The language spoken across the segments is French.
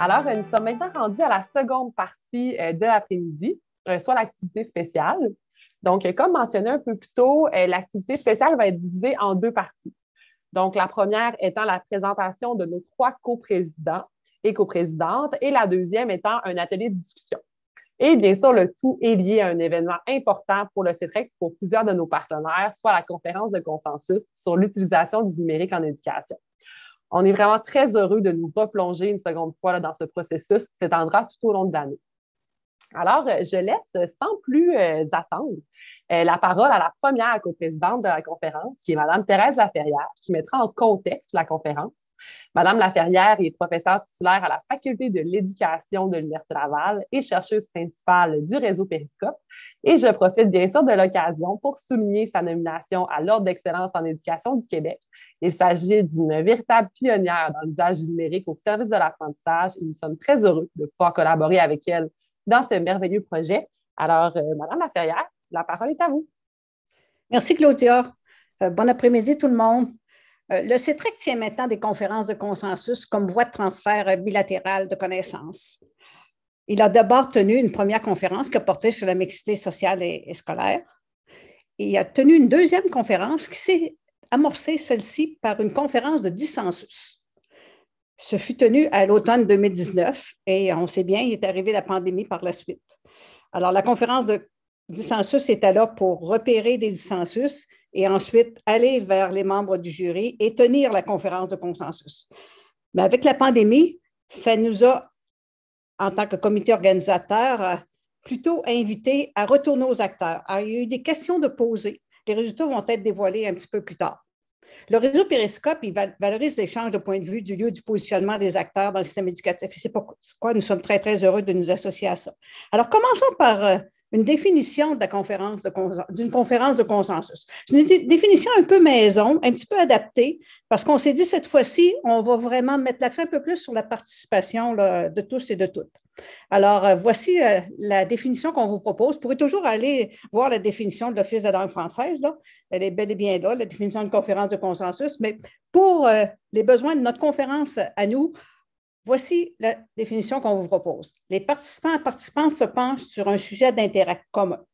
Alors, nous sommes maintenant rendus à la seconde partie de l'après-midi, soit l'activité spéciale. Donc, comme mentionné un peu plus tôt, l'activité spéciale va être divisée en deux parties. Donc, la première étant la présentation de nos trois coprésidents et coprésidentes, et la deuxième étant un atelier de discussion. Et bien sûr, le tout est lié à un événement important pour le CETREC pour plusieurs de nos partenaires, soit la conférence de consensus sur l'utilisation du numérique en éducation. On est vraiment très heureux de nous replonger une seconde fois dans ce processus qui s'étendra tout au long de l'année. Alors, je laisse sans plus attendre la parole à la première coprésidente de la conférence, qui est Mme Thérèse Laferrière, qui mettra en contexte la conférence. Mme Laferrière est professeure titulaire à la Faculté de l'éducation de l'Université Laval et chercheuse principale du réseau Périscope. Et je profite bien sûr de l'occasion pour souligner sa nomination à l'Ordre d'excellence en éducation du Québec. Il s'agit d'une véritable pionnière dans l'usage du numérique au service de l'apprentissage et nous sommes très heureux de pouvoir collaborer avec elle dans ce merveilleux projet. Alors, Mme Laferrière, la parole est à vous. Merci, Claudia. Bon après-midi, tout le monde. Le CETREC tient maintenant des conférences de consensus comme voie de transfert bilatéral de connaissances. Il a d'abord tenu une première conférence qui a porté sur la mixité sociale et scolaire. Et il a tenu une deuxième conférence qui s'est amorcée, celle-ci, par une conférence de dissensus. Ce fut tenu à l'automne 2019 et on sait bien, il est arrivé la pandémie par la suite. Alors, la conférence de dissensus était là pour repérer des dissensus et ensuite aller vers les membres du jury et tenir la conférence de consensus. Mais avec la pandémie, ça nous a, en tant que comité organisateur, plutôt invité à retourner aux acteurs. Alors, il y a eu des questions de poser. Les résultats vont être dévoilés un petit peu plus tard. Le réseau Périscope, il valorise l'échange de points de vue du lieu du positionnement des acteurs dans le système éducatif. Et c'est pourquoi nous sommes très, très heureux de nous associer à ça. Alors, commençons par une définition de d'une conférence de consensus. C'est une définition un peu maison, un petit peu adaptée, parce qu'on s'est dit cette fois-ci, on va vraiment mettre l'accent un peu plus sur la participation là, de tous et de toutes. Alors, voici la définition qu'on vous propose. Vous pourrez toujours aller voir la définition de l'Office de la langue française. Là. Elle est bel et bien là, la définition de conférence de consensus. Mais pour les besoins de notre conférence à nous, voici la définition qu'on vous propose. Les participants et participantes se penchent sur un sujet d'intérêt commun,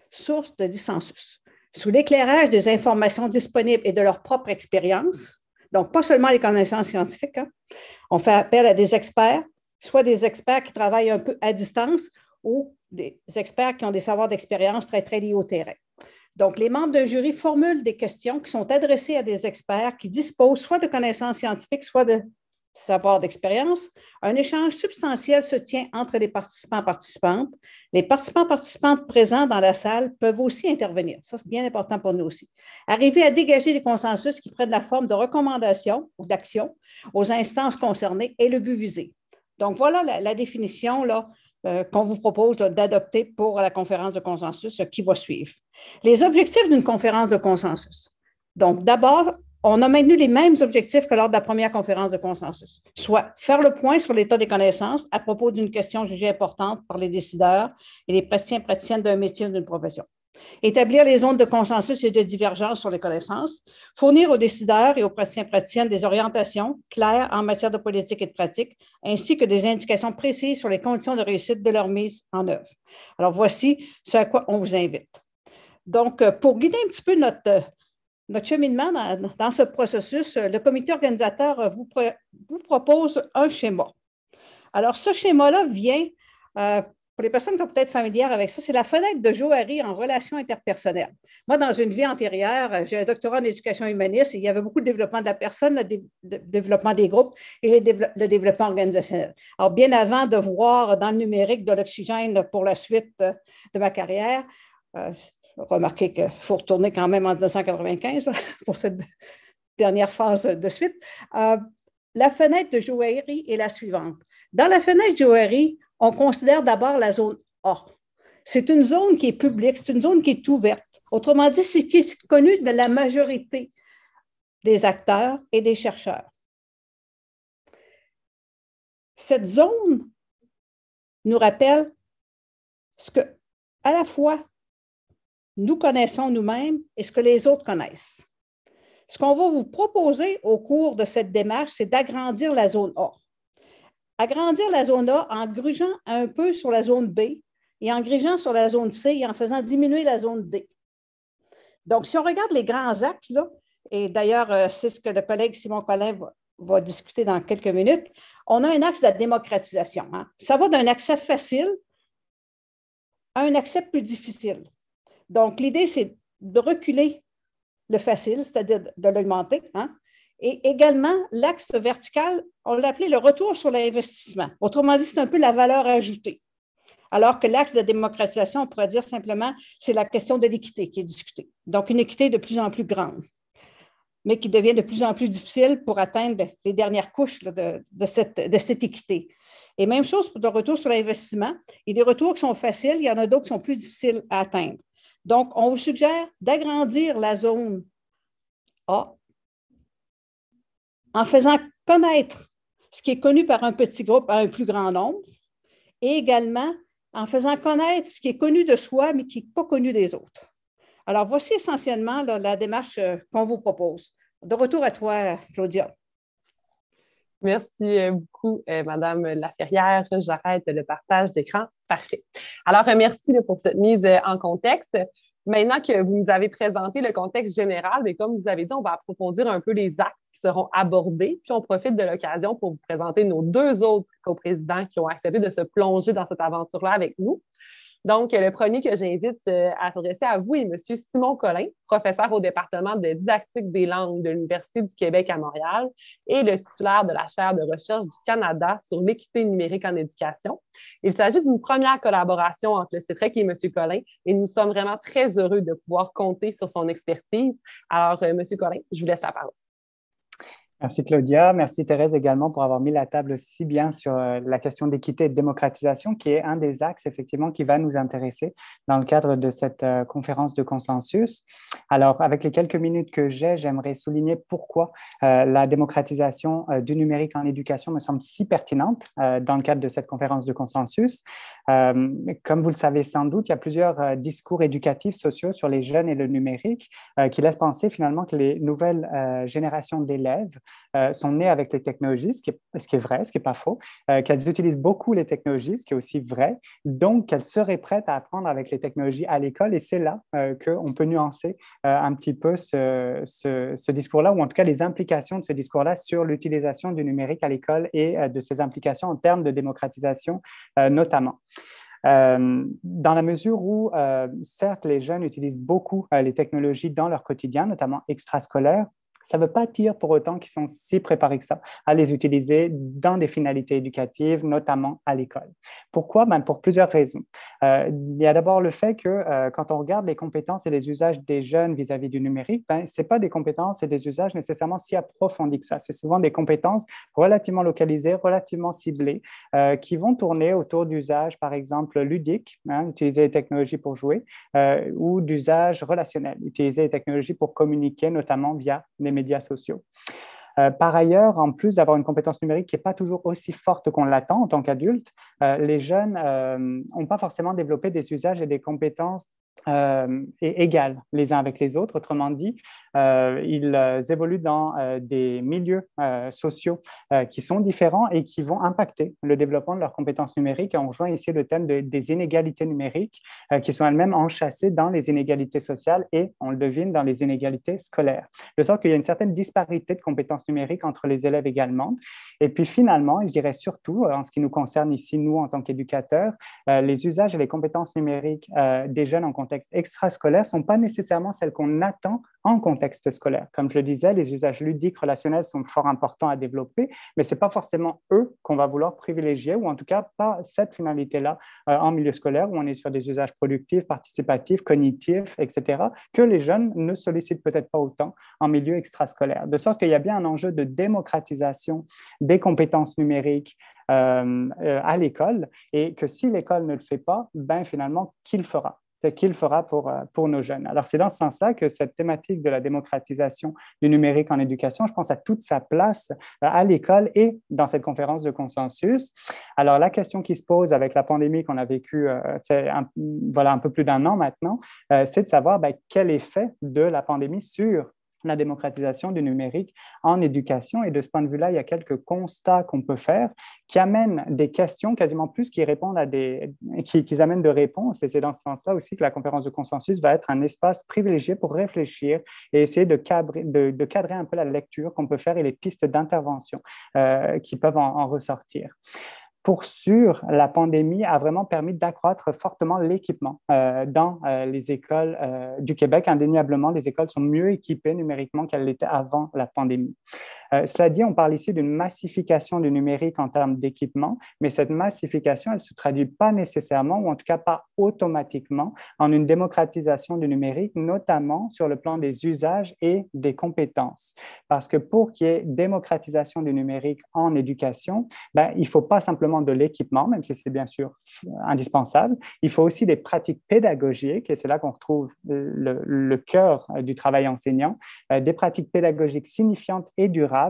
source de dissensus, sous l'éclairage des informations disponibles et de leur propre expérience, donc pas seulement les connaissances scientifiques. Hein. On fait appel à des experts, soit des experts qui travaillent un peu à distance ou des experts qui ont des savoirs d'expérience très, très liés au terrain. Donc, les membres d'un jury formulent des questions qui sont adressées à des experts qui disposent soit de connaissances scientifiques, soit de savoir d'expérience. Un échange substantiel se tient entre les participants et participantes. Les participants et participantes présents dans la salle peuvent aussi intervenir. Ça, c'est bien important pour nous aussi. Arriver à dégager des consensus qui prennent la forme de recommandations ou d'actions aux instances concernées est le but visé. Donc, voilà la définition là, qu'on vous propose d'adopter pour la conférence de consensus qui va suivre. Les objectifs d'une conférence de consensus. Donc, d'abord, on a maintenu les mêmes objectifs que lors de la première conférence de consensus, soit faire le point sur l'état des connaissances à propos d'une question jugée importante par les décideurs et les praticiens et praticiennes d'un métier ou d'une profession. Établir les zones de consensus et de divergence sur les connaissances, fournir aux décideurs et aux praticiens et praticiennes des orientations claires en matière de politique et de pratique, ainsi que des indications précises sur les conditions de réussite de leur mise en œuvre. Alors, voici ce à quoi on vous invite. Donc, pour guider un petit peu notre cheminement dans ce processus, le comité organisateur vous propose un schéma. Alors, ce schéma-là vient, pour les personnes qui sont peut-être familières avec ça, c'est la fenêtre de Johari en relations interpersonnelles. Moi, dans une vie antérieure, j'ai un doctorat en éducation humaniste et il y avait beaucoup de développement de la personne, le développement des groupes et le développement organisationnel. Alors, bien avant de voir dans le numérique de l'oxygène pour la suite de ma carrière, remarquez qu'il faut retourner quand même en 1995 pour cette dernière phase de suite. La fenêtre de Johari est la suivante. Dans la fenêtre de Johari, on considère d'abord la zone A. C'est une zone qui est publique, c'est une zone qui est ouverte. Autrement dit, c'est qui est connu de la majorité des acteurs et des chercheurs. Cette zone nous rappelle ce que, à la fois, nous connaissons nous-mêmes et ce que les autres connaissent. Ce qu'on va vous proposer au cours de cette démarche, c'est d'agrandir la zone A. agrandir la zone A en grugeant un peu sur la zone B et en grugeant sur la zone C et en faisant diminuer la zone D. Donc, si on regarde les grands axes, là, et d'ailleurs, c'est ce que le collègue Simon Collin va discuter dans quelques minutes, on a un axe de la démocratisation. Hein. Ça va d'un accès facile à un accès plus difficile. Donc, l'idée, c'est de reculer le facile, c'est-à-dire de l'augmenter, hein, et également, l'axe vertical, on l'appelait le retour sur l'investissement. Autrement dit, c'est un peu la valeur ajoutée. Alors que l'axe de démocratisation, on pourrait dire simplement, c'est la question de l'équité qui est discutée. Donc, une équité de plus en plus grande, mais qui devient de plus en plus difficile pour atteindre les dernières couches de cette équité. Et même chose pour le retour sur l'investissement. Il y a des retours qui sont faciles, il y en a d'autres qui sont plus difficiles à atteindre. Donc, on vous suggère d'agrandir la zone A en faisant connaître ce qui est connu par un petit groupe à un plus grand nombre et également en faisant connaître ce qui est connu de soi, mais qui n'est pas connu des autres. Alors, voici essentiellement là, la démarche qu'on vous propose. De retour à toi, Claudia. Merci beaucoup, Madame Laferrière. J'arrête le partage d'écran. Parfait. Alors, merci pour cette mise en contexte. Maintenant que vous nous avez présenté le contexte général, mais comme vous avez dit, on va approfondir un peu les axes qui seront abordés, puis on profite de l'occasion pour vous présenter nos deux autres coprésidents qui ont accepté de se plonger dans cette aventure-là avec nous. Donc, le premier que j'invite à s'adresser à vous est M. Simon Collin, professeur au département de didactique des langues de l'Université du Québec à Montréal et le titulaire de la chaire de recherche du Canada sur l'équité numérique en éducation. Il s'agit d'une première collaboration entre le CETREC et M. Collin et nous sommes vraiment très heureux de pouvoir compter sur son expertise. Alors, M. Collin, je vous laisse la parole. Merci Claudia, merci Thérèse également pour avoir mis la table si bien sur la question d'équité et de démocratisation qui est un des axes effectivement qui va nous intéresser dans le cadre de cette conférence de consensus. Alors avec les quelques minutes que j'ai, j'aimerais souligner pourquoi la démocratisation du numérique en éducation me semble si pertinente dans le cadre de cette conférence de consensus. Comme vous le savez sans doute, il y a plusieurs discours éducatifs sociaux sur les jeunes et le numérique qui laissent penser finalement que les nouvelles générations d'élèves sont nées avec les technologies, ce qui est vrai, ce qui n'est pas faux, qu'elles utilisent beaucoup les technologies, ce qui est aussi vrai, donc qu'elles seraient prêtes à apprendre avec les technologies à l'école, et c'est là qu'on peut nuancer un petit peu ce discours-là, ou en tout cas les implications de ce discours-là sur l'utilisation du numérique à l'école et de ses implications en termes de démocratisation notamment. Dans la mesure où, certes, les jeunes utilisent beaucoup les technologies dans leur quotidien, notamment extrascolaire, ça ne veut pas dire pour autant qu'ils sont si préparés que ça à les utiliser dans des finalités éducatives, notamment à l'école. Pourquoi? Pour plusieurs raisons. Il y a d'abord le fait que quand on regarde les compétences et les usages des jeunes vis-à-vis du numérique, ce n'est pas des compétences et des usages nécessairement si approfondis que ça. C'est souvent des compétences relativement localisées, relativement ciblées, qui vont tourner autour d'usages, par exemple, ludiques, utiliser les technologies pour jouer, ou d'usages relationnels, utiliser les technologies pour communiquer, notamment via les médias sociaux. Par ailleurs, en plus d'avoir une compétence numérique qui n'est pas toujours aussi forte qu'on l'attend en tant qu'adulte, les jeunes n'ont pas forcément développé des usages et des compétences égales les uns avec les autres. Autrement dit, ils évoluent dans des milieux sociaux qui sont différents et qui vont impacter le développement de leurs compétences numériques. Et on rejoint ici le thème des inégalités numériques qui sont elles-mêmes enchâssées dans les inégalités sociales et, on le devine, dans les inégalités scolaires. De sorte qu'il y a une certaine disparité de compétences numériques entre les élèves également. Et puis finalement, je dirais surtout, en ce qui nous concerne ici, nous, en tant qu'éducateurs, les usages et les compétences numériques des jeunes en contexte extrascolaire ne sont pas nécessairement celles qu'on attend en contexte scolaire. Comme je le disais, les usages ludiques, relationnels sont fort importants à développer, mais ce n'est pas forcément eux qu'on va vouloir privilégier, ou en tout cas pas cette finalité-là en milieu scolaire, où on est sur des usages productifs, participatifs, cognitifs, etc., que les jeunes ne sollicitent peut-être pas autant en milieu extrascolaire. De sorte qu'il y a bien un enjeu de démocratisation des compétences numériques à l'école, et que si l'école ne le fait pas, finalement, qui le fera? Qu'il le fera pour nos jeunes. Alors, c'est dans ce sens-là que cette thématique de la démocratisation du numérique en éducation, je pense, a toute sa place à l'école et dans cette conférence de consensus. Alors, la question qui se pose avec la pandémie qu'on a vécue un peu plus d'un an maintenant, c'est de savoir quel effet de la pandémie sur la démocratisation du numérique en éducation. Et de ce point de vue-là, il y a quelques constats qu'on peut faire qui amènent des questions, quasiment plus qui répondent à qui amènent de réponses. Et c'est dans ce sens-là aussi que la conférence de consensus va être un espace privilégié pour réfléchir et essayer de cadrer un peu la lecture qu'on peut faire et les pistes d'intervention qui peuvent en ressortir. Pour sûr, la pandémie a vraiment permis d'accroître fortement l'équipement dans les écoles du Québec. Indéniablement, les écoles sont mieux équipées numériquement qu'elles l'étaient avant la pandémie. Cela dit, on parle ici d'une massification du numérique en termes d'équipement, mais cette massification, elle ne se traduit pas nécessairement, ou en tout cas pas automatiquement, en une démocratisation du numérique, notamment sur le plan des usages et des compétences. Parce que pour qu'il y ait démocratisation du numérique en éducation, il ne faut pas simplement de l'équipement, même si c'est bien sûr indispensable, il faut aussi des pratiques pédagogiques, et c'est là qu'on retrouve le cœur du travail enseignant, des pratiques pédagogiques signifiantes et durables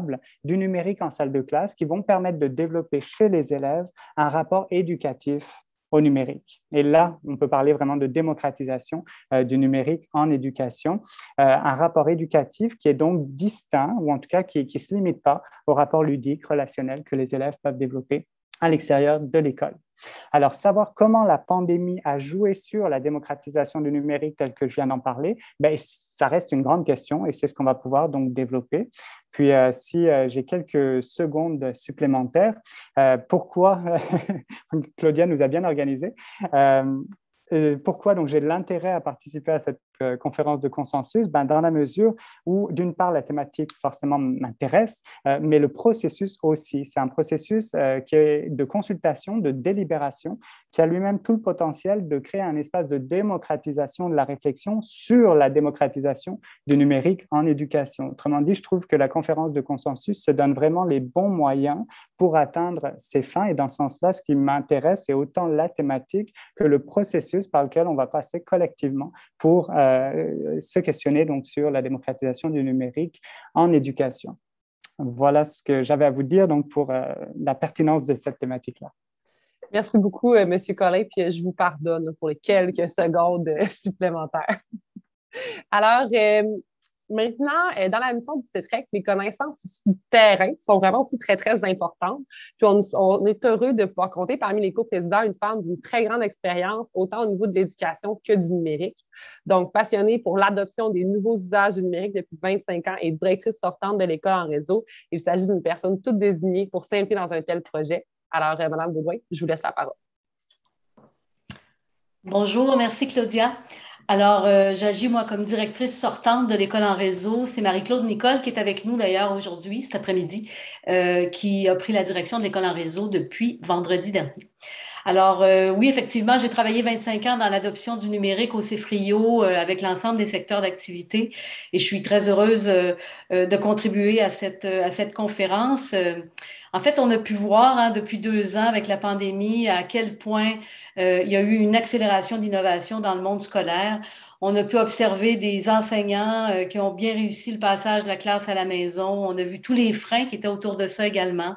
du numérique en salle de classe qui vont permettre de développer chez les élèves un rapport éducatif au numérique. Et là, on peut parler vraiment de démocratisation du numérique en éducation, un rapport éducatif qui est donc distinct, ou en tout cas qui ne se limite pas au rapport ludique, relationnel que les élèves peuvent développer à l'extérieur de l'école. Alors, savoir comment la pandémie a joué sur la démocratisation du numérique telle que je viens d'en parler, ça reste une grande question et c'est ce qu'on va pouvoir donc développer. Puis, si j'ai quelques secondes supplémentaires, pourquoi, Claudia nous a bien organisé, pourquoi donc j'ai de l'intérêt à participer à cette conférence de consensus? Dans la mesure où, d'une part, la thématique forcément m'intéresse, mais le processus aussi. C'est un processus qui est de consultation, de délibération, qui a lui-même tout le potentiel de créer un espace de démocratisation de la réflexion sur la démocratisation du numérique en éducation. Autrement dit, je trouve que la conférence de consensus se donne vraiment les bons moyens pour atteindre ses fins. Et dans ce sens-là, ce qui m'intéresse, c'est autant la thématique que le processus par lequel on va passer collectivement pour se questionner donc sur la démocratisation du numérique en éducation. Voilà ce que j'avais à vous dire donc pour la pertinence de cette thématique-là. Merci beaucoup, M. Collin, puis je vous pardonne pour les quelques secondes supplémentaires. Alors, maintenant, dans la mission du CETREC, les connaissances du terrain sont vraiment aussi très, très importantes. Puis, on est heureux de pouvoir compter parmi les coprésidents une femme d'une très grande expérience, autant au niveau de l'éducation que du numérique. Donc, passionnée pour l'adoption des nouveaux usages du numérique depuis 25 ans et directrice sortante de l'école en réseau. Il s'agit d'une personne toute désignée pour s'impliquer dans un tel projet. Alors, Mme Baudouin, je vous laisse la parole. Bonjour, merci Claudia. Alors, j'agis moi comme directrice sortante de l'école en réseau. C'est Marie-Claude Nicole qui est avec nous d'ailleurs aujourd'hui, cet après-midi, qui a pris la direction de l'école en réseau depuis vendredi dernier. Alors, oui, effectivement, j'ai travaillé 25 ans dans l'adoption du numérique au CEFRIO avec l'ensemble des secteurs d'activité et je suis très heureuse de contribuer à cette conférence. En fait, on a pu voir depuis 2 ans avec la pandémie à quel point il y a eu une accélération d'innovation dans le monde scolaire. On a pu observer des enseignants qui ont bien réussi le passage de la classe à la maison. On a vu tous les freins qui étaient autour de ça également.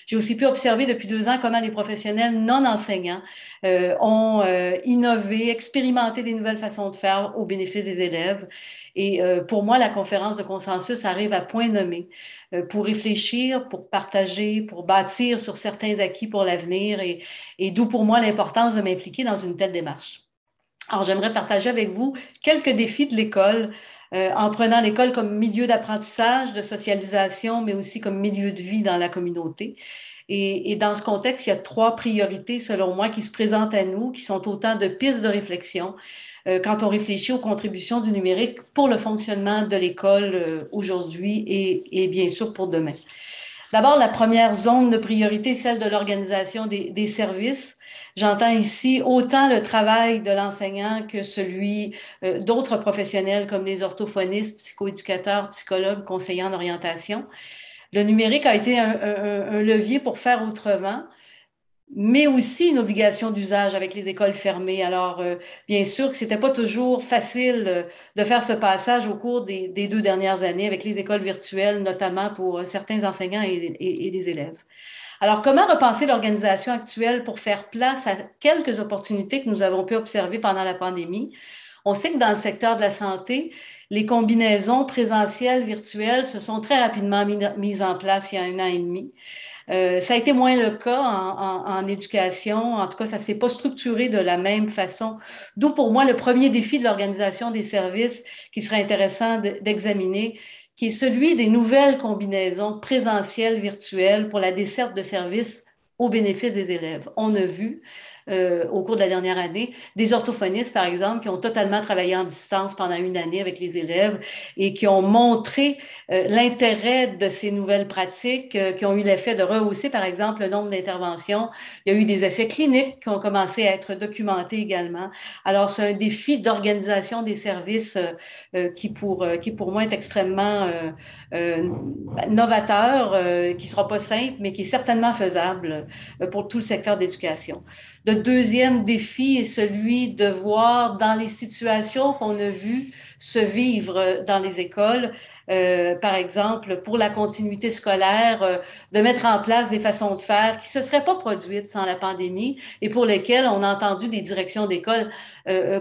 J'ai aussi pu observer depuis 2 ans comment les professionnels non enseignants ont innové, expérimenté des nouvelles façons de faire au bénéfice des élèves. Et pour moi, la conférence de consensus arrive à point nommé pour réfléchir, pour partager, pour bâtir sur certains acquis pour l'avenir et d'où pour moi l'importance de m'impliquer dans une telle démarche. Alors, j'aimerais partager avec vous quelques défis de l'école en prenant l'école comme milieu d'apprentissage, de socialisation, mais aussi comme milieu de vie dans la communauté. Et dans ce contexte, il y a 3 priorités, selon moi, qui se présentent à nous, qui sont autant de pistes de réflexion quand on réfléchit aux contributions du numérique pour le fonctionnement de l'école aujourd'hui et bien sûr pour demain. D'abord, la première zone de priorité, celle de l'organisation des services. J'entends ici autant le travail de l'enseignant que celui d'autres professionnels comme les orthophonistes, psychoéducateurs, psychologues, conseillers en orientation. Le numérique a été un levier pour faire autrement, mais aussi une obligation d'usage avec les écoles fermées. Alors, bien sûr que c'était pas toujours facile de faire ce passage au cours des 2 dernières années avec les écoles virtuelles, notamment pour certains enseignants et les élèves. Alors, comment repenser l'organisation actuelle pour faire place à quelques opportunités que nous avons pu observer pendant la pandémie? On sait que dans le secteur de la santé, les combinaisons présentielles, virtuelles se sont très rapidement mises en place il y a 1 an et demi. Ça a été moins le cas en éducation. En tout cas, ça ne s'est pas structuré de la même façon. D'où pour moi le premier défi de l'organisation des services qui serait intéressant d'examiner, qui est celui des nouvelles combinaisons présentielles, virtuelles pour la desserte de services au bénéfice des élèves. On a vu au cours de la dernière année, des orthophonistes, par exemple, qui ont totalement travaillé en distance pendant 1 année avec les élèves et qui ont montré l'intérêt de ces nouvelles pratiques, qui ont eu l'effet de rehausser, par exemple, le nombre d'interventions. Il y a eu des effets cliniques qui ont commencé à être documentés également. Alors, c'est un défi d'organisation des services qui, pour moi, est extrêmement novateur, qui ne sera pas simple, mais qui est certainement faisable pour tout le secteur d'éducation. Le deuxième défi est celui de voir dans les situations qu'on a vues se vivre dans les écoles, par exemple, pour la continuité scolaire, de mettre en place des façons de faire qui ne se seraient pas produites sans la pandémie et pour lesquelles on a entendu des directions d'école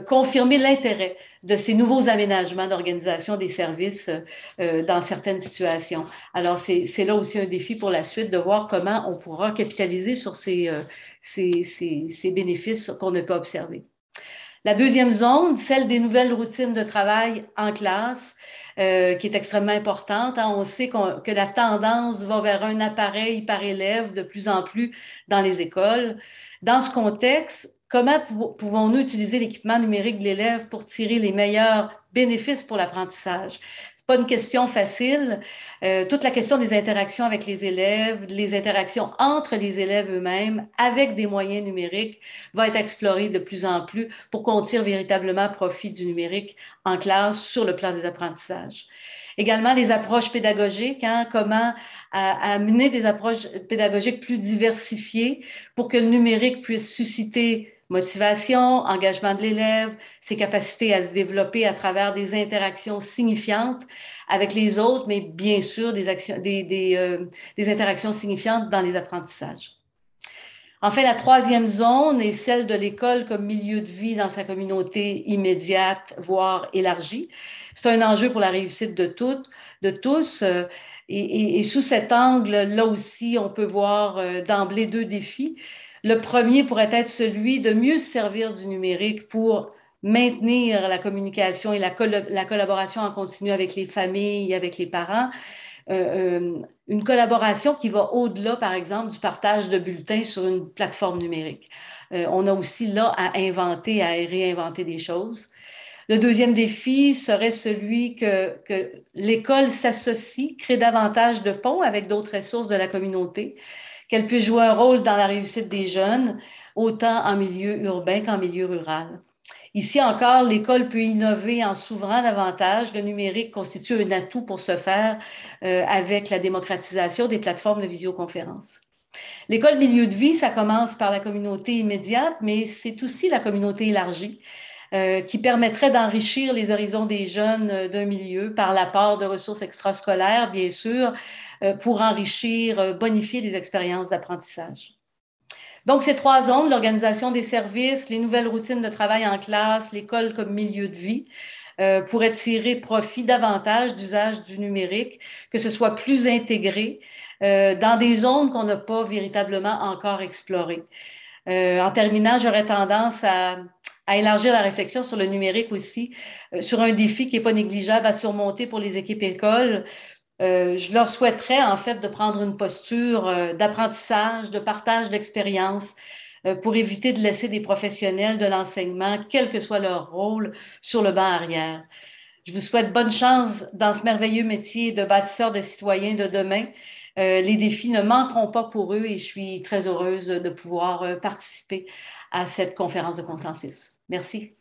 confirmer l'intérêt de ces nouveaux aménagements d'organisation des services dans certaines situations. Alors, c'est là aussi un défi pour la suite de voir comment on pourra capitaliser sur ces bénéfices qu'on a pu observer. La deuxième zone, celle des nouvelles routines de travail en classe, qui est extrêmement importante. Hein. On sait que la tendance va vers un appareil par élève de plus en plus dans les écoles. Dans ce contexte, comment pouvons-nous utiliser l'équipement numérique de l'élève pour tirer les meilleurs bénéfices pour l'apprentissage? Pas une question facile. Toute la question des interactions avec les élèves, les interactions entre les élèves eux-mêmes avec des moyens numériques va être explorée de plus en plus pour qu'on tire véritablement profit du numérique en classe sur le plan des apprentissages. Également, les approches pédagogiques, hein, comment amener des approches pédagogiques plus diversifiées pour que le numérique puisse susciter motivation, engagement de l'élève, ses capacités à se développer à travers des interactions signifiantes avec les autres, mais bien sûr des interactions signifiantes dans les apprentissages. Enfin, la troisième zone est celle de l'école comme milieu de vie dans sa communauté immédiate, voire élargie. C'est un enjeu pour la réussite de tous. Et sous cet angle, là aussi, on peut voir d'emblée 2 défis. Le premier pourrait être celui de mieux se servir du numérique pour maintenir la communication et la collaboration en continu avec les familles, avec les parents. Une collaboration qui va au-delà, par exemple, du partage de bulletins sur une plateforme numérique. On a aussi là à inventer, à réinventer des choses. Le deuxième défi serait celui que l'école s'associe, crée davantage de ponts avec d'autres ressources de la communauté, qu'elle puisse jouer un rôle dans la réussite des jeunes, autant en milieu urbain qu'en milieu rural. Ici encore, l'école peut innover en s'ouvrant davantage. Le numérique constitue un atout pour ce faire avec la démocratisation des plateformes de visioconférence. L'école milieu de vie, ça commence par la communauté immédiate, mais c'est aussi la communauté élargie qui permettrait d'enrichir les horizons des jeunes d'un milieu par l'apport de ressources extrascolaires, bien sûr, pour enrichir, bonifier les expériences d'apprentissage. Donc, ces 3 zones, l'organisation des services, les nouvelles routines de travail en classe, l'école comme milieu de vie, pourraient tirer profit davantage d'usage du numérique, que ce soit plus intégré dans des zones qu'on n'a pas véritablement encore explorées. En terminant, j'aurais tendance à élargir la réflexion sur le numérique aussi, sur un défi qui n'est pas négligeable à surmonter pour les équipes écoles. Je leur souhaiterais en fait de prendre une posture d'apprentissage, de partage d'expérience pour éviter de laisser des professionnels de l'enseignement, quel que soit leur rôle, sur le banc arrière. Je vous souhaite bonne chance dans ce merveilleux métier de bâtisseur de citoyens de demain. Les défis ne manqueront pas pour eux et je suis très heureuse de pouvoir participer à cette conférence de consensus. Merci.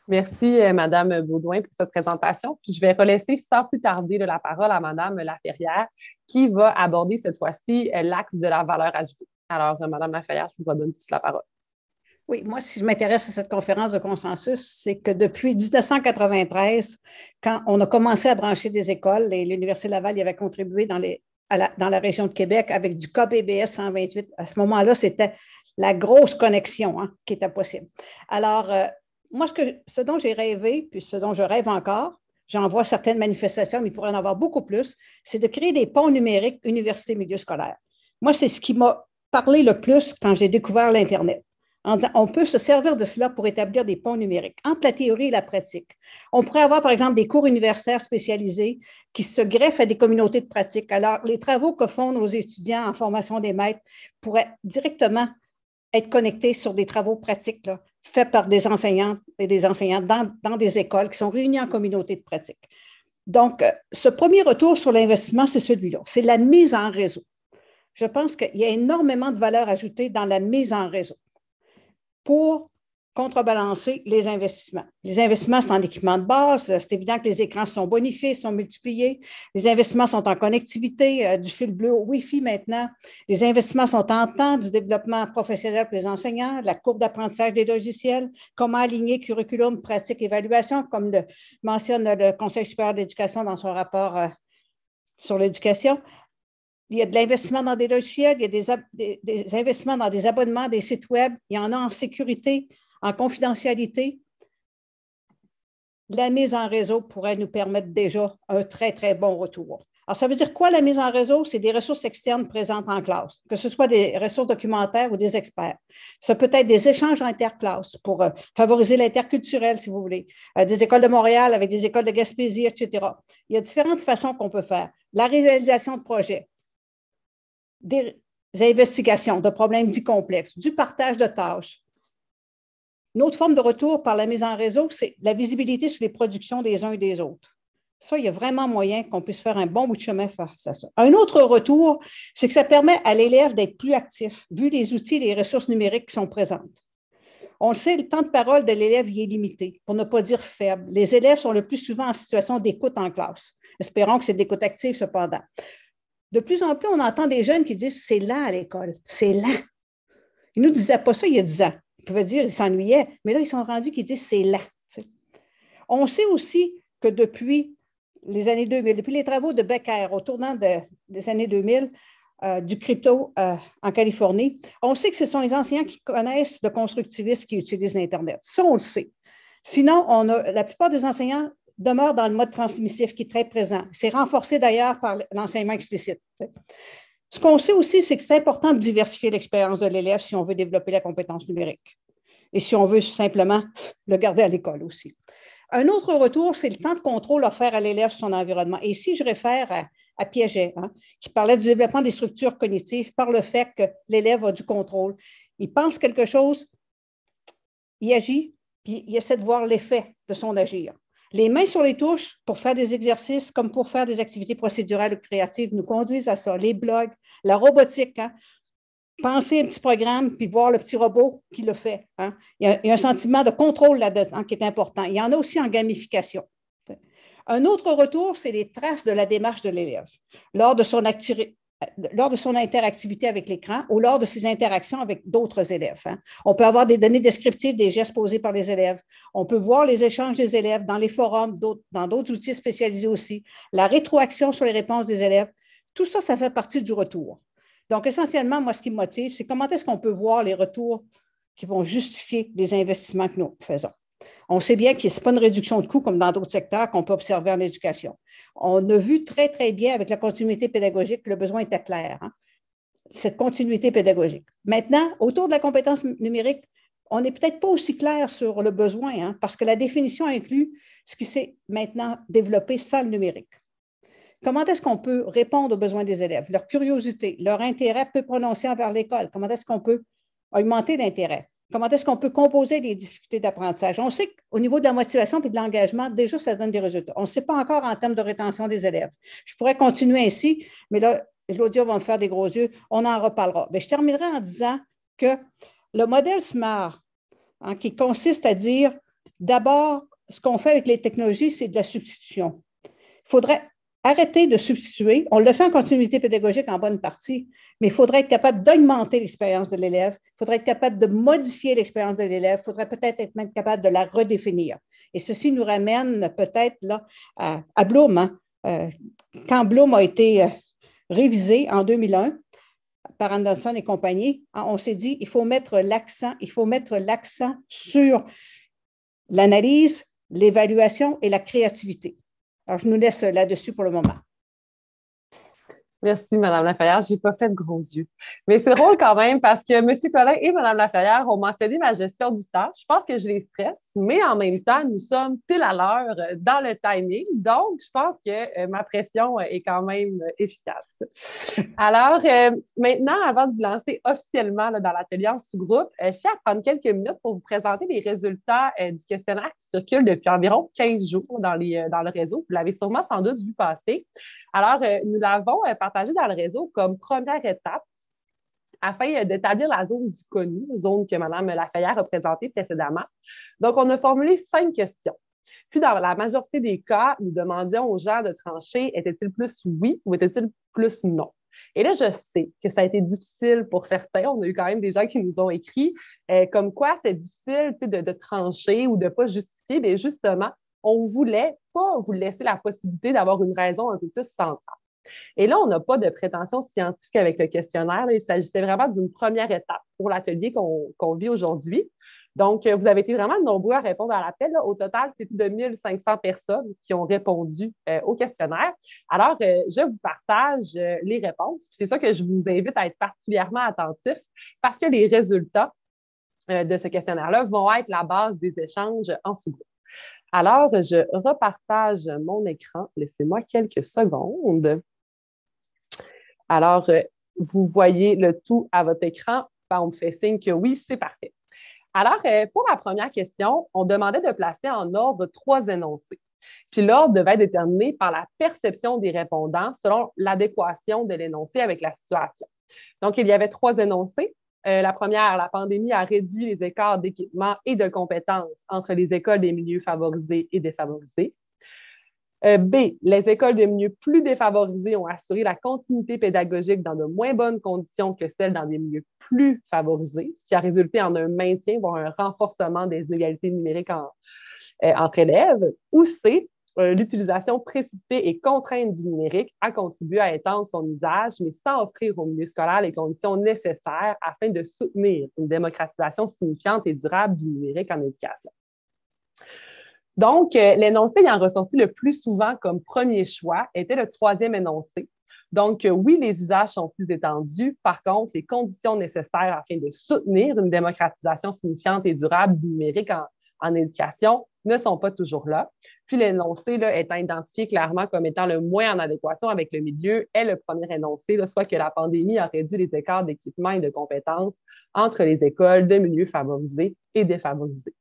Merci, Madame Beaudoin, pour cette présentation. Puis je vais relaisser sans plus tarder la parole à Madame Laferrière, qui va aborder cette fois-ci l'axe de la valeur ajoutée. Alors, Madame Laferrière, je vous redonne tout de suite la parole. Oui, moi, si je m'intéresse à cette conférence de consensus, c'est que depuis 1993, quand on a commencé à brancher des écoles, et l'Université Laval y avait contribué dans la région de Québec avec du KBBS 128, à ce moment-là, c'était la grosse connexion qui était possible. Alors, moi, ce dont j'ai rêvé, puis ce dont je rêve encore, j'en vois certaines manifestations, mais il pourrait en avoir beaucoup plus, c'est de créer des ponts numériques université-milieu scolaire. Moi, c'est ce qui m'a parlé le plus quand j'ai découvert l'Internet. En disant, on peut se servir de cela pour établir des ponts numériques entre la théorie et la pratique. On pourrait avoir, par exemple, des cours universitaires spécialisés qui se greffent à des communautés de pratique. Alors, les travaux que font nos étudiants en formation des maîtres pourraient directement être connectés sur des travaux pratiques là, faits par des enseignantes et des enseignants dans des écoles qui sont réunis en communauté de pratique. Donc, ce premier retour sur l'investissement, c'est celui-là. C'est la mise en réseau. Je pense qu'il y a énormément de valeur ajoutée dans la mise en réseau pour contrebalancer les investissements. Les investissements, c'est en équipement de base. C'est évident que les écrans sont bonifiés, sont multipliés. Les investissements sont en connectivité, du fil bleu au Wi-Fi maintenant. Les investissements sont en temps du développement professionnel pour les enseignants, la courbe d'apprentissage des logiciels, comment aligner curriculum, pratique, évaluation, comme le mentionne le Conseil supérieur d'éducation dans son rapport sur l'éducation. Il y a de l'investissement dans des logiciels, il y a des investissements dans des abonnements, des sites web, il y en a en sécurité, en confidentialité. La mise en réseau pourrait nous permettre déjà un très, très bon retour. Alors, ça veut dire quoi la mise en réseau? C'est des ressources externes présentes en classe, que ce soit des ressources documentaires ou des experts. Ça peut être des échanges interclasses pour favoriser l'interculturel, si vous voulez, des écoles de Montréal avec des écoles de Gaspésie, etc. Il y a différentes façons qu'on peut faire. La réalisation de projets, des investigations de problèmes dits complexes, du partage de tâches. Une autre forme de retour par la mise en réseau, c'est la visibilité sur les productions des uns et des autres. Ça, il y a vraiment moyen qu'on puisse faire un bon bout de chemin face à ça. Un autre retour, c'est que ça permet à l'élève d'être plus actif, vu les outils et les ressources numériques qui sont présentes. On le sait, le temps de parole de l'élève y est limité, pour ne pas dire faible. Les élèves sont le plus souvent en situation d'écoute en classe. Espérons que c'est d'écoute active, cependant. De plus en plus, on entend des jeunes qui disent « c'est lent à l'école, c'est lent ». Ils ne nous disaient pas ça il y a 10 ans. Ils pouvaient dire qu'ils s'ennuyaient, mais là, ils sont rendus qu'ils disent « c'est lent ». On sait aussi que depuis les années 2000, depuis les travaux de Becker au tournant des années 2000, du crypto en Californie, on sait que ce sont les enseignants qui connaissent le constructivisme qui utilisent l'Internet. Ça, on le sait. Sinon, la plupart des enseignants demeure dans le mode transmissif qui est très présent. C'est renforcé d'ailleurs par l'enseignement explicite. Ce qu'on sait aussi, c'est que c'est important de diversifier l'expérience de l'élève si on veut développer la compétence numérique et si on veut simplement le garder à l'école aussi. Un autre retour, c'est le temps de contrôle offert à l'élève sur son environnement. Et ici, je réfère à Piaget, qui parlait du développement des structures cognitives par le fait que l'élève a du contrôle. Il pense quelque chose, il agit, puis il essaie de voir l'effet de son agir. Les mains sur les touches pour faire des exercices comme pour faire des activités procédurales ou créatives nous conduisent à ça. Les blogs, la robotique, penser un petit programme puis voir le petit robot qui le fait. Il y a un sentiment de contrôle là-dedans qui est important. Il y en a aussi en gamification. Un autre retour, c'est les traces de la démarche de l'élève lors de son interactivité avec l'écran ou lors de ses interactions avec d'autres élèves. On peut avoir des données descriptives des gestes posés par les élèves. On peut voir les échanges des élèves dans les forums, dans d'autres outils spécialisés aussi, la rétroaction sur les réponses des élèves. Tout ça, ça fait partie du retour. Donc, essentiellement, moi, ce qui me motive, c'est comment est-ce qu'on peut voir les retours qui vont justifier les investissements que nous faisons. On sait bien que ce n'est pas une réduction de coûts comme dans d'autres secteurs qu'on peut observer en éducation. On a vu très, très bien avec la continuité pédagogique que le besoin était clair, cette continuité pédagogique. Maintenant, autour de la compétence numérique, on n'est peut-être pas aussi clair sur le besoin, parce que la définition inclut ce qui s'est maintenant développé sans le numérique. Comment est-ce qu'on peut répondre aux besoins des élèves, leur curiosité, leur intérêt peu prononcé envers l'école? Comment est-ce qu'on peut augmenter l'intérêt? Comment est-ce qu'on peut composer les difficultés d'apprentissage? On sait qu'au niveau de la motivation et de l'engagement, déjà, ça donne des résultats. On ne sait pas encore en termes de rétention des élèves. Je pourrais continuer ainsi, mais là, Claudia va me faire des gros yeux. On en reparlera. Mais je terminerai en disant que le modèle SMART, qui consiste à dire, d'abord, ce qu'on fait avec les technologies, c'est de la substitution. Il faudrait arrêter de substituer. On le fait en continuité pédagogique en bonne partie, mais il faudrait être capable d'augmenter l'expérience de l'élève. Il faudrait être capable de modifier l'expérience de l'élève. Il faudrait peut-être être même capable de la redéfinir. Et ceci nous ramène peut-être là à Bloom. Quand Bloom a été révisé en 2001 par Anderson et compagnie, on s'est dit il faut mettre l'accent sur l'analyse, l'évaluation et la créativité. Alors, je nous laisse là-dessus pour le moment. Merci, Mme Laferrière. Je n'ai pas fait de gros yeux. Mais c'est drôle quand même parce que M. Collin et Mme Laferrière ont mentionné ma gestion du temps. Je pense que je les stresse, mais en même temps, nous sommes pile à l'heure dans le timing. Donc, je pense que ma pression est quand même efficace. Alors, maintenant, avant de vous lancer officiellement là, dans l'atelier en sous-groupe, je tiens à prendre quelques minutes pour vous présenter les résultats du questionnaire qui circule depuis environ 15 jours dans le réseau. Vous l'avez sûrement sans doute vu passer. Alors, nous l'avons partagé dans le réseau comme première étape afin d'établir la zone du connu, zone que Mme Laferrière a présentée précédemment. Donc, on a formulé 5 questions. Puis, dans la majorité des cas, nous demandions aux gens de trancher, était-il plus oui ou était-il plus non? Et là, je sais que ça a été difficile pour certains. On a eu quand même des gens qui nous ont écrit comme quoi c'était difficile de trancher ou de ne pas justifier. Mais justement, on ne voulait pas vous laisser la possibilité d'avoir une raison un peu plus centrale. Et là, on n'a pas de prétention scientifique avec le questionnaire. Il s'agissait vraiment d'une première étape pour l'atelier qu'on vit aujourd'hui. Donc, vous avez été vraiment nombreux à répondre à l'appel. Au total, c'est plus de 1500 personnes qui ont répondu au questionnaire. Alors, je vous partage les réponses. C'est ça que je vous invite à être particulièrement attentifs parce que les résultats de ce questionnaire-là vont être la base des échanges en sous-groupe. Alors, je repartage mon écran. Laissez-moi quelques secondes. Alors, vous voyez le tout à votre écran. On me fait signe que oui, c'est parfait. Alors, pour la première question, on demandait de placer en ordre 3 énoncés. Puis l'ordre devait être déterminé par la perception des répondants selon l'adéquation de l'énoncé avec la situation. Donc, il y avait 3 énoncés. La première, la pandémie a réduit les écarts d'équipement et de compétences entre les écoles des milieux favorisés et défavorisés. B, les écoles des milieux plus défavorisés ont assuré la continuité pédagogique dans de moins bonnes conditions que celles dans des milieux plus favorisés, ce qui a résulté en un maintien, voire un renforcement des inégalités numériques entre élèves. Ou C, l'utilisation précipitée et contrainte du numérique a contribué à étendre son usage, mais sans offrir au milieu scolaire les conditions nécessaires afin de soutenir une démocratisation signifiante et durable du numérique en éducation. Donc, l'énoncé ayant ressorti le plus souvent comme premier choix était le 3e énoncé. Donc, oui, les usages sont plus étendus. Par contre, les conditions nécessaires afin de soutenir une démocratisation signifiante et durable du numérique en éducation ne sont pas toujours là. Puis l'énoncé étant identifié clairement comme étant le moins en adéquation avec le milieu est le premier énoncé, soit que la pandémie a réduit les écarts d'équipement et de compétences entre les écoles de milieux favorisés et défavorisés.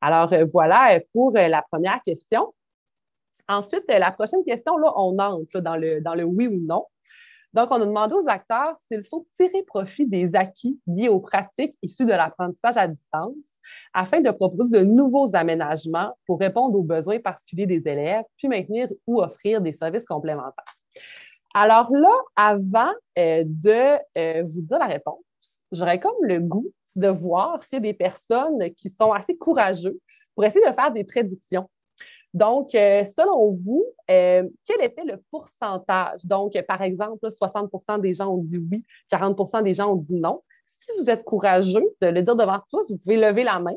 Alors, voilà pour la première question. Ensuite, la prochaine question, là, on entre dans le oui ou non. Donc, on a demandé aux acteurs s'il faut tirer profit des acquis liés aux pratiques issues de l'apprentissage à distance afin de proposer de nouveaux aménagements pour répondre aux besoins particuliers des élèves, puis maintenir ou offrir des services complémentaires. Alors là, avant de vous dire la réponse, j'aurais comme le goût de voir s'il y a des personnes qui sont assez courageuses pour essayer de faire des prédictions. Donc, selon vous, quel était le pourcentage? Donc, par exemple, 60 des gens ont dit oui, 40 des gens ont dit non. Si vous êtes courageux de le dire devant tous, vous pouvez lever la main.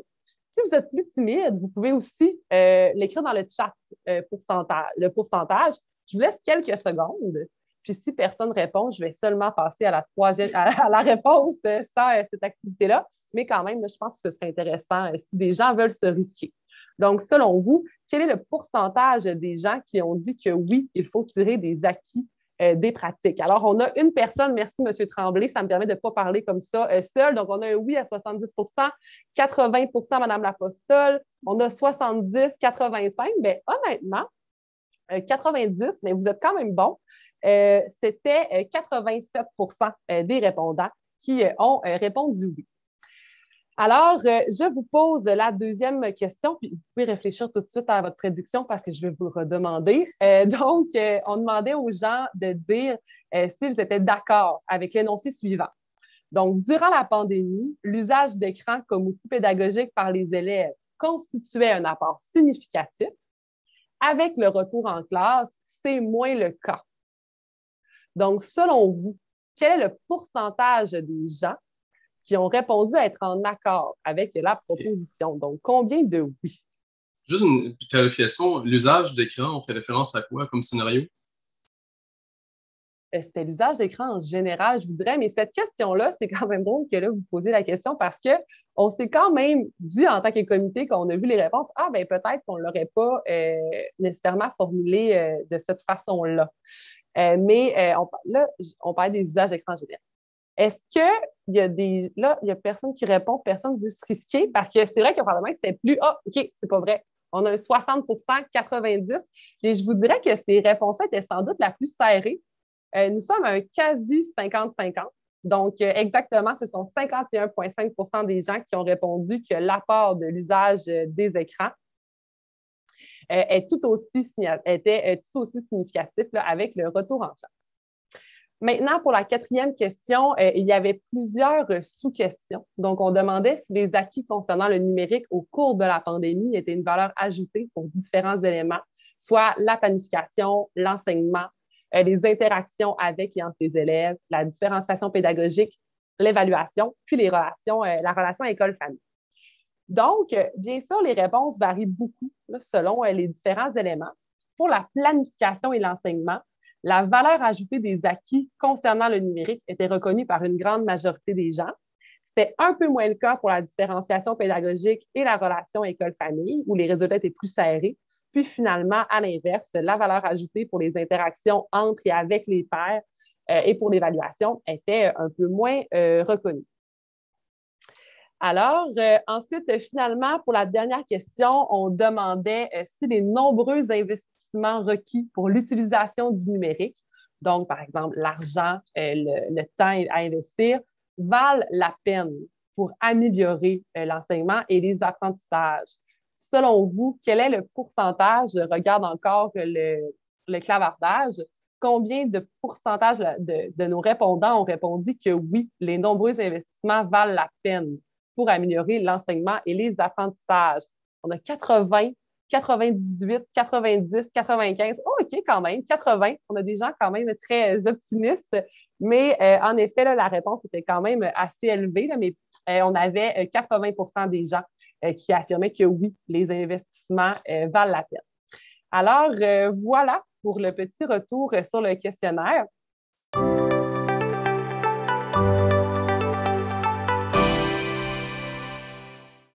Si vous êtes plus timide, vous pouvez aussi l'écrire dans le chat, le pourcentage. Je vous laisse quelques secondes. Puis si personne répond, je vais seulement passer à la réponse sans cette activité-là. Mais quand même, je pense que ce serait intéressant si des gens veulent se risquer. Donc, selon vous, quel est le pourcentage des gens qui ont dit que oui, il faut tirer des acquis des pratiques? Alors, on a une personne, merci M. Tremblay, ça me permet de ne pas parler comme ça seul. Donc, on a un oui à 70 80 Mme Lapostole, on a 70, 85. Bien, honnêtement, 90, mais vous êtes quand même bon. C'était 87 des répondants qui ont répondu oui. Alors, je vous pose la deuxième question, puis vous pouvez réfléchir tout de suite à votre prédiction parce que je vais vous redemander. Donc, on demandait aux gens de dire s'ils étaient d'accord avec l'énoncé suivant. Donc, durant la pandémie, l'usage d'écran comme outil pédagogique par les élèves constituait un apport significatif. Avec le retour en classe, c'est moins le cas. Donc, selon vous, quel est le pourcentage des gens qui ont répondu à être en accord avec la proposition? Donc, combien de oui? Juste une clarification, l'usage d'écran, on fait référence à quoi comme scénario? C'était l'usage d'écran en général, je vous dirais, mais cette question-là, c'est quand même drôle que là, vous posiez la question parce qu'on s'est quand même dit en tant que comité, quand on a vu les réponses, ah, ben peut-être qu'on ne l'aurait pas nécessairement formulé de cette façon-là. Là, on parle des usages d'écran en général. Est-ce qu'il y a des. Là, il n'y a personne qui répond, personne ne veut se risquer parce que c'est vrai que probablement que c'était plus. Ah, OK, c'est pas vrai. On a un 60 90 et je vous dirais que ces réponses-là étaient sans doute la plus serrée. Nous sommes à un quasi 50-50. Donc, exactement, ce sont 51,5 des gens qui ont répondu que l'apport de l'usage des écrans était tout aussi significatif là, avec le retour en classe. Maintenant, pour la quatrième question, il y avait plusieurs sous-questions. Donc, on demandait si les acquis concernant le numérique au cours de la pandémie étaient une valeur ajoutée pour différents éléments, soit la planification, l'enseignement, les interactions avec et entre les élèves, la différenciation pédagogique, l'évaluation, puis la relation école-famille. Donc, bien sûr, les réponses varient beaucoup là, selon les différents éléments. Pour la planification et l'enseignement, la valeur ajoutée des acquis concernant le numérique était reconnue par une grande majorité des gens. C'était un peu moins le cas pour la différenciation pédagogique et la relation école-famille, où les résultats étaient plus serrés. Puis finalement, à l'inverse, la valeur ajoutée pour les interactions entre et avec les pairs et pour l'évaluation était un peu moins reconnue. Alors, ensuite, finalement, pour la dernière question, on demandait si les nombreux investissements requis pour l'utilisation du numérique, donc par exemple l'argent, le temps à investir, valent la peine pour améliorer l'enseignement et les apprentissages. Selon vous, quel est le pourcentage, je regarde encore le clavardage, combien de pourcentage de nos répondants ont répondu que oui, les nombreux investissements valent la peine pour améliorer l'enseignement et les apprentissages. On a 80, 98, 90, 95. Oh, OK, quand même, 80. On a des gens quand même très optimistes, mais en effet, là, la réponse était quand même assez élevée, là, mais on avait 80 des gens qui affirmaient que oui, les investissements valent la peine. Alors, voilà pour le petit retour sur le questionnaire.